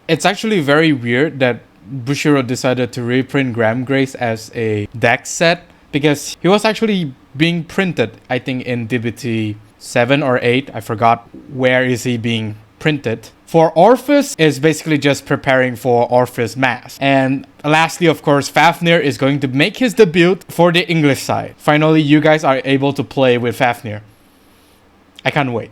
It's actually very weird that Bushiro decided to reprint Gramgrace as a deck set, because he was actually being printed, I think, in DBT 7 or 8. I forgot where is he being printed. For Orfist, is basically just preparing for Orfist Mass. And lastly, of course, Favrneel is going to make his debut for the English side. Finally, you guys are able to play with Favrneel. I can't wait.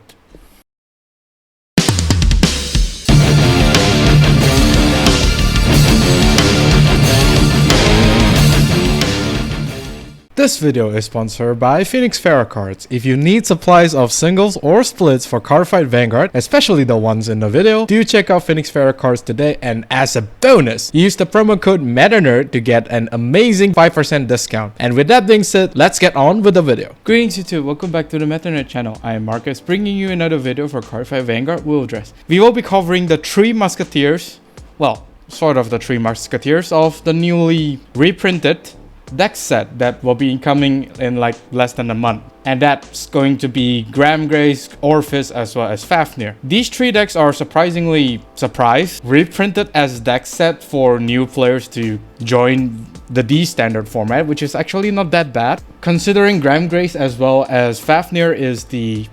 This video is sponsored by Phoenix Pharos cards. If you need supplies of singles or splits for Cardfight Vanguard, especially the ones in the video, do check out Phoenix Pharos cards today, and as a bonus, use the promo code MetaNerd to get an amazing 5% discount. And with that being said, let's get on with the video. Greetings YouTube, welcome back to the MetaNerd channel. I am Marcus, bringing you another video for Cardfight Vanguard Willdress. We will be covering the 3 musketeers, well, sort of the 3 musketeers of the newly reprinted deck set that will be coming in like less than a month, and that's going to be Gramgrace, Orfist, as well as Favrneel. These 3 decks are surprisingly reprinted as deck set for new players to join the D standard format, which is actually not that bad, considering Gramgrace as well as Favrneel is the,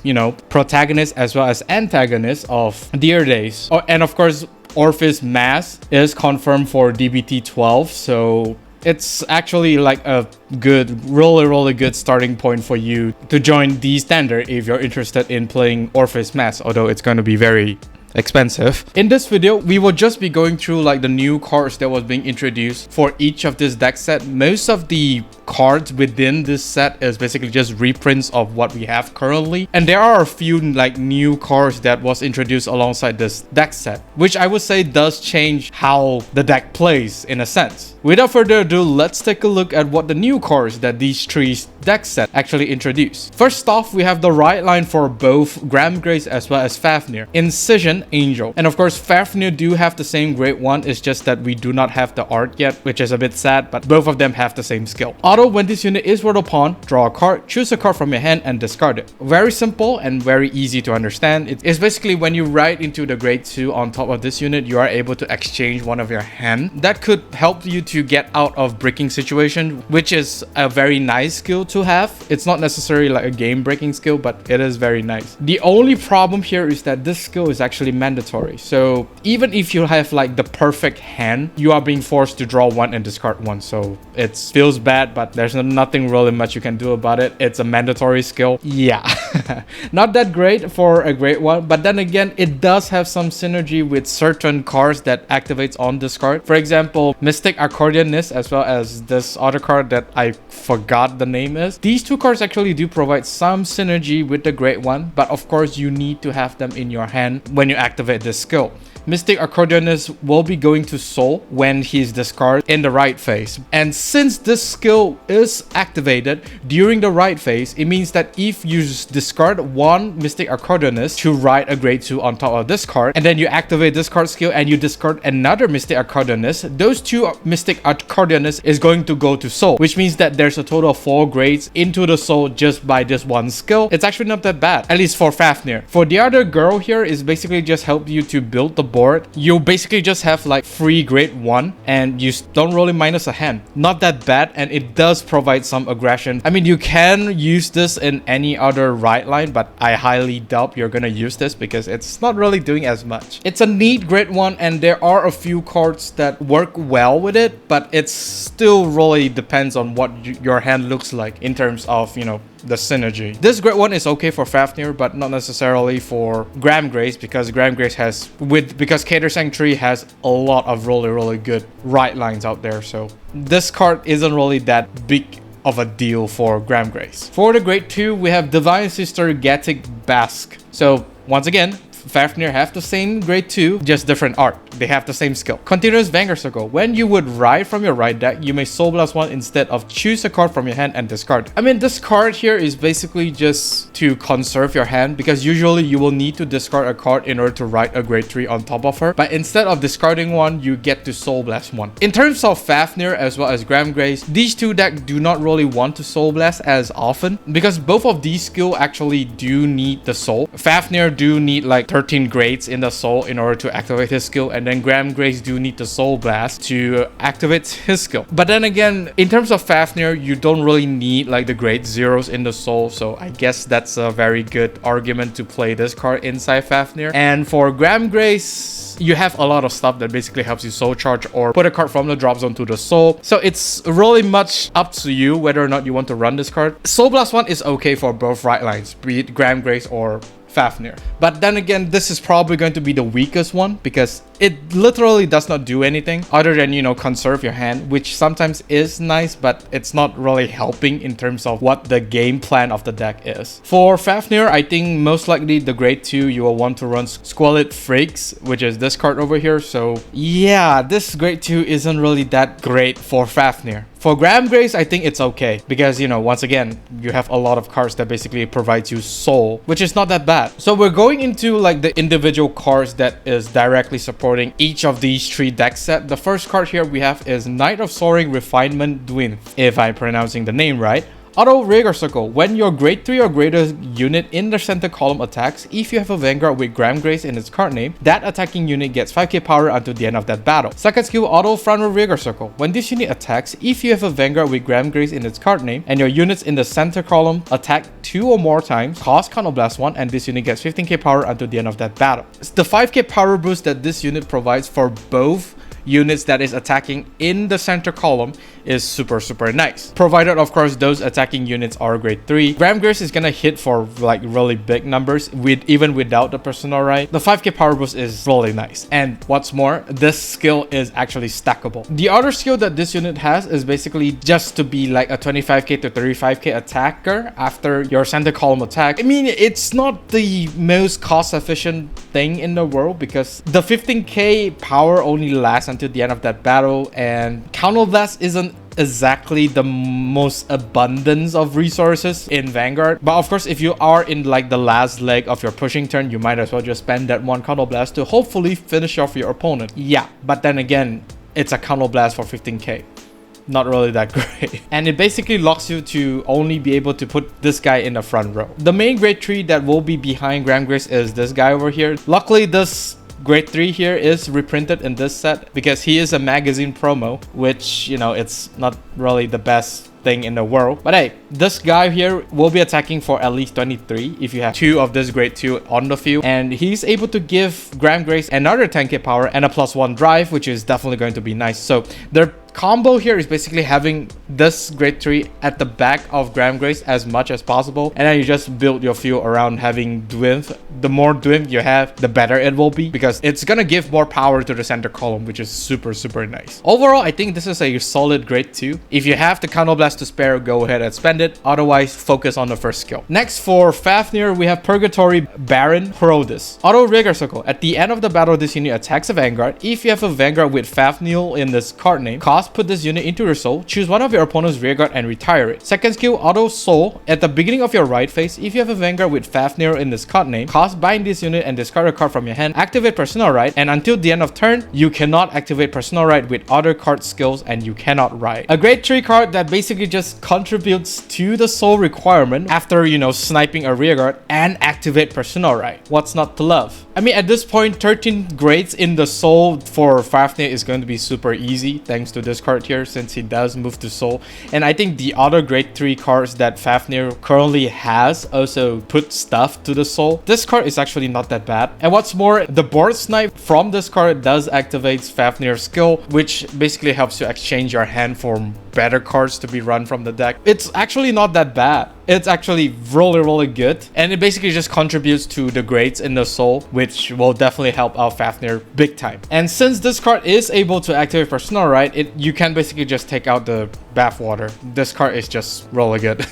protagonist as well as antagonist of Dear Days. Oh, and of course, Orfist Mass is confirmed for DBT 12, so it's actually like a good, really good starting point for you to join D standard if you're interested in playing Orfist Mass, although it's going to be very expensive. In this video, we will just be going through like the new cards that was being introduced for each of this deck set. Most of the cards within this set is basically just reprints of what we have currently, and there are a few like new cards that was introduced alongside this deck set, which I would say does change how the deck plays in a sense. Without further ado, let's take a look at what the new cards that these 3 deck set actually introduced. First off, we have the right line for both Gramgrace as well as Favrneel, Incision Angel. And of course, Favrneel do have the same grade 1, it's just that we do not have the art yet, which is a bit sad, but both of them have the same skill. Auto, when this unit is rolled upon, draw a card, choose a card from your hand and discard it. Very simple and very easy to understand. It's basically when you ride into the grade 2 on top of this unit, you are able to exchange one of your hand. That could help you to get out of breaking situation, which is a very nice skill to have. It's not necessarily like a game breaking skill, but it is very nice. The only problem here is that this skill is actually mandatory. So even if you have like the perfect hand, you are being forced to draw 1 and discard 1. So it feels bad, but there's nothing really much you can do about it. It's a mandatory skill. Yeah, not that great for a grade 1, but then again, it does have some synergy with certain cards that activates on this card. For example, Mystic Accordionist, as well as this other card that I forgot the name is. These 2 cards actually do provide some synergy with the grade 1, but of course you need to have them in your hand when you activate this skill. Mystic Accordionist will be going to Soul when he's discarded in the right phase. And since this skill is activated during the right phase, it means that if you discard 1 Mystic Accordionist to write a grade 2 on top of this card, and then you activate this card skill and you discard another Mystic Accordionist, those 2 Mystic Accordionists is going to go to Soul, which means that there's a total of 4 grades into the Soul just by this 1 skill. It's actually not that bad, at least for Favrneel. For the other girl here, is basically just help you to build the board. You basically just have like free grade 1 and you don't really minus a hand. Not that bad, and it does provide some aggression. I mean, you can use this in any other right line, but I highly doubt you're gonna use this because it's not really doing as much. It's a neat grade 1, and there are a few cards that work well with it, but it still really depends on what your hand looks like in terms of, the synergy. This grade 1 is okay for Favrneel, but not necessarily for Gramgrace, because Gramgrace because Cater Sanctuary has a lot of really good right lines out there, so this card isn't really that big of a deal for Gramgrace. For the grade 2, we have Divine Sister Gateau Basque. So once again, Favrneel have the same grade 2, just different art. They have the same skill. Continuous Vanguard Circle. When you would ride from your right deck, you may Soul Blast 1 instead of choose a card from your hand and discard. I mean, this card here is basically just to conserve your hand, because usually you will need to discard a card in order to ride a grade 3 on top of her. But instead of discarding 1, you get to Soul Blast 1. In terms of Favrneel as well as Gramgrace, these 2 decks do not really want to Soul Blast as often, because both of these skills actually do need the Soul. Favrneel do need like 13 grades in the soul in order to activate his skill, and then Gramgrace do need the soul blast to activate his skill. But then again, in terms of Favrneel, you don't really need like the grade zeros in the soul, so I guess that's a very good argument to play this card inside Favrneel. And for Gramgrace, you have a lot of stuff that basically helps you soul charge or put a card from the drop zone to the soul. So it's really much up to you whether or not you want to run this card. Soul Blast 1 is okay for both right lines, be it Gramgrace or Favrneel. But then again, this is probably going to be the weakest one because it literally does not do anything other than, you know, conserve your hand, which sometimes is nice, but it's not really helping in terms of what the game plan of the deck is. For Favrneel, I think most likely the grade 2 you will want to run Squalid Freaks, which is this card over here. So yeah, this grade 2 isn't really that great for Favrneel. For Gramgrace, I think it's okay because, you know, once again, you have a lot of cards that basically provides you soul, which is not that bad. So we're going into like the individual cards that is directly supporting each of these 3 deck set. The first card here we have is Knight of Soaring Refinement Dyfn, if I'm pronouncing the name right. Auto Rigor Circle. When your grade 3 or greater unit in the center column attacks, if you have a Vanguard with Gramgrace in its card name, that attacking unit gets 5k power until the end of that battle. Second skill, Auto Frontal Rigor Circle. When this unit attacks, if you have a Vanguard with Gramgrace in its card name, and your units in the center column attack 2 or more times, cost Counterblast 1, and this unit gets 15k power until the end of that battle. It's the 5k power boost that this unit provides for both units that is attacking in the center column is super nice, provided of course those attacking units are grade 3. Gramgrace is gonna hit for like really big numbers even without the personal right. The 5k power boost is really nice, and what's more, this skill is actually stackable. The other skill that this unit has is basically just to be like a 25k to 35k attacker after your center column attack. I mean, it's not the most cost efficient thing in the world because the 15k power only lasts until the end of that battle, and Counterblast isn't exactly the most abundance of resources in Vanguard. But of course, if you are in like the last leg of your pushing turn, you might as well just spend that one Counterblast to hopefully finish off your opponent. Yeah, but then again, it's a Counterblast for 15k. Not really that great. And it basically locks you to only be able to put this guy in the front row. The main grade 3 that will be behind Gramgrace is this guy over here. Luckily, this grade 3 here is reprinted in this set because he is a magazine promo, which, you know, it's not really the best thing in the world. But hey, this guy here will be attacking for at least 23 if you have 2 of this grade 2 on the field, and he's able to give Gramgrace another 10k power and a +1 drive, which is definitely going to be nice. So their combo here is basically having this grade 3 at the back of Gramgrace as much as possible, and then you just build your field around having Dyfn. The more Dyfn you have, the better it will be because it's gonna give more power to the center column, which is super nice. Overall, I think this is a solid grade 2. If you have the Counterblast to spare, go ahead and spend it. Otherwise, focus on the first skill. Next, for Favrneel, we have Purgatory Baron Hrodis. Auto Rigor Circle. At the end of the battle, this unit attacks a Vanguard. If you have a Vanguard with Favrneel in this card name, put this unit into your soul, choose one of your opponent's rearguard and retire it. Second skill, Auto Soul. At the beginning of your right phase, if you have a Vanguard with Favrneel in this card name, bind this unit and discard a card from your hand, activate Personal Right, and until the end of turn, you cannot activate Personal Right with other card skills, and you cannot ride. A grade 3 card that basically just contributes to the soul requirement after, you know, sniping a rearguard and activate Personal Right. What's not to love? I mean, at this point, 13 grades in the soul for Favrneel is going to be super easy thanks to this card here, since he does move to soul. And I think the other grade 3 cards that Favrneel currently has also put stuff to the soul. This card is actually not that bad. And what's more, the board snipe from this card does activate Favneel's skill, which basically helps you exchange your hand for better cards to be run from the deck. It's actually not that bad. It's actually really good, and it basically just contributes to the grades in the soul, which will definitely help out Favrneel big time. And since this card is able to activate Personal Right, you can basically just take out the bathwater. This card is just really good.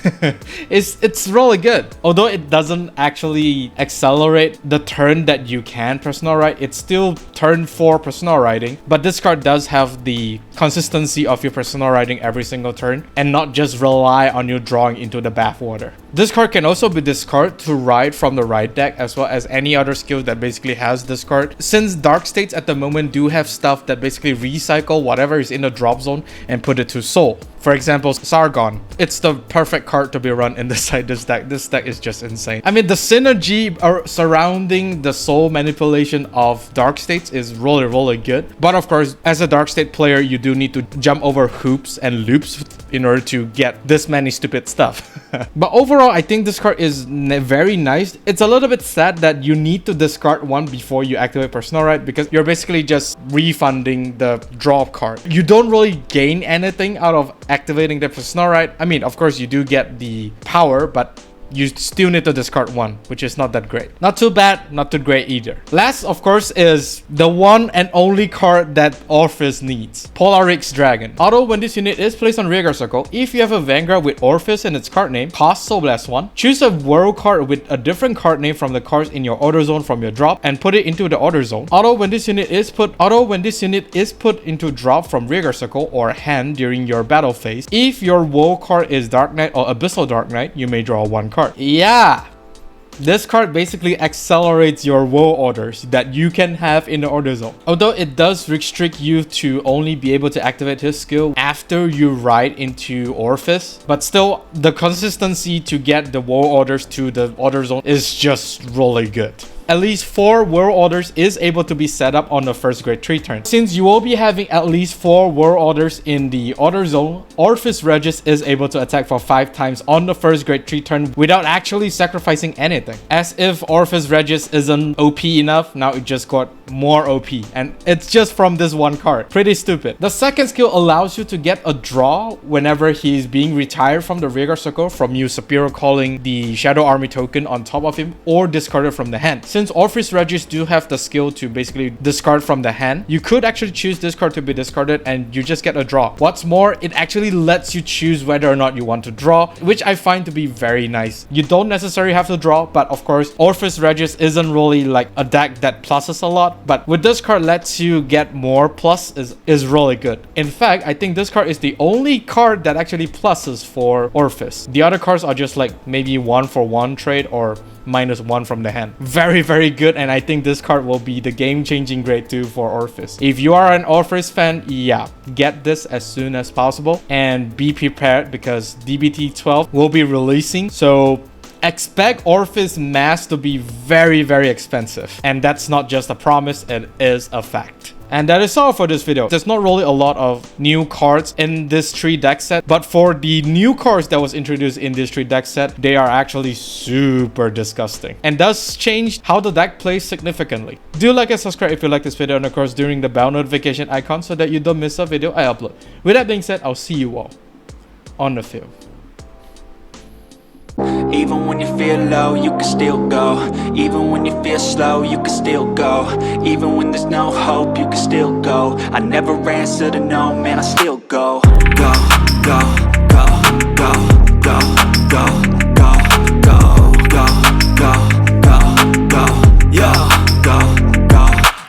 it's really good. Although it doesn't actually accelerate the turn that you can Personal Right, it's still turn 4 Personal Righting, but this card does have the consistency of your Personal Righting every single turn and not just rely on you drawing into the bathwater. This card can also be discarded to ride from the ride deck, as well as any other skill that basically has this card. Since Dark States at the moment do have stuff that basically recycle whatever is in the drop zone and put it to soul. For example, Sargon. It's the perfect card to be run inside this deck. This deck is just insane. I mean, the synergy surrounding the soul manipulation of Dark States is really, really good. But of course, as a Dark State player, you do need to jump over hoops and loops in order to get this many stupid stuff. But overall, I think this card is very nice. It's a little bit sad that you need to discard one before you activate Personal Right, because you're basically just refunding the draw card. You don't really gain anything out of activating the Personal Right. I mean, of course, you do get the power, but you still need to discard one, which is not that great. Not too bad, not too great either. Last, of course, is the one and only card that Orfist needs. Polarxis Dragon. Auto, when this unit is placed on rearguard circle, if you have a Vanguard with Orfist in its card name, cost Soul Blast 1, choose a world card with a different card name from the cards in your order zone from your drop and put it into the order zone. Auto, when this unit is put into drop from rearguard circle or hand during your battle phase, if your world card is Dark Knight or Abyssal Dark Knight, you may draw one card. Yeah, this card basically accelerates your woe orders that you can have in the order zone. Although it does restrict you to only be able to activate his skill after you ride into Orfist, but still the consistency to get the woe orders to the order zone is just really good. At least 4 World Orders is able to be set up on the first grade 3 turn. Since you will be having at least 4 World Orders in the order zone, Orfist Regis is able to attack for 5 times on the first grade 3 turn without actually sacrificing anything. As if Orfist Regis isn't OP enough, now it just got more OP. And it's just from this one card. Pretty stupid. The second skill allows you to get a draw whenever he's being retired from the rearguard circle from you Superior calling the Shadow Army token on top of him or discarded from the hand. Since Orfist Regis do have the skill to basically discard from the hand, you could actually choose this card to be discarded and you just get a draw. What's more, it actually lets you choose whether or not you want to draw, which I find to be very nice. You don't necessarily have to draw, but of course, Orfist Regis isn't really like a deck that pluses a lot, but with this card lets you get more plus is really good. In fact, I think this card is the only card that actually pluses for Orfist. The other cards are just like maybe 1-for-1 trade or -1 from the hand. Very, very good, and I think this card will be the game-changing grade 2 for Orfist. If you are an Orfist fan, yeah, get this as soon as possible and be prepared because DBT 12 will be releasing, so expect Orfist Mass to be very, very expensive. And that's not just a promise, it is a fact. And that is all for this video. There's not really a lot of new cards in this 3 deck set, but for the new cards that was introduced in this 3 deck set, they are actually super disgusting and does change how the deck plays significantly. Do like and subscribe if you like this video, and of course during the bell notification icon so that you don't miss a video I upload. With that being said, I'll see you all on the field. Even when you feel low, you can still go. Even when you feel slow, you can still go. Even when there's no hope, you can still go. I never answer to no, man, I still go.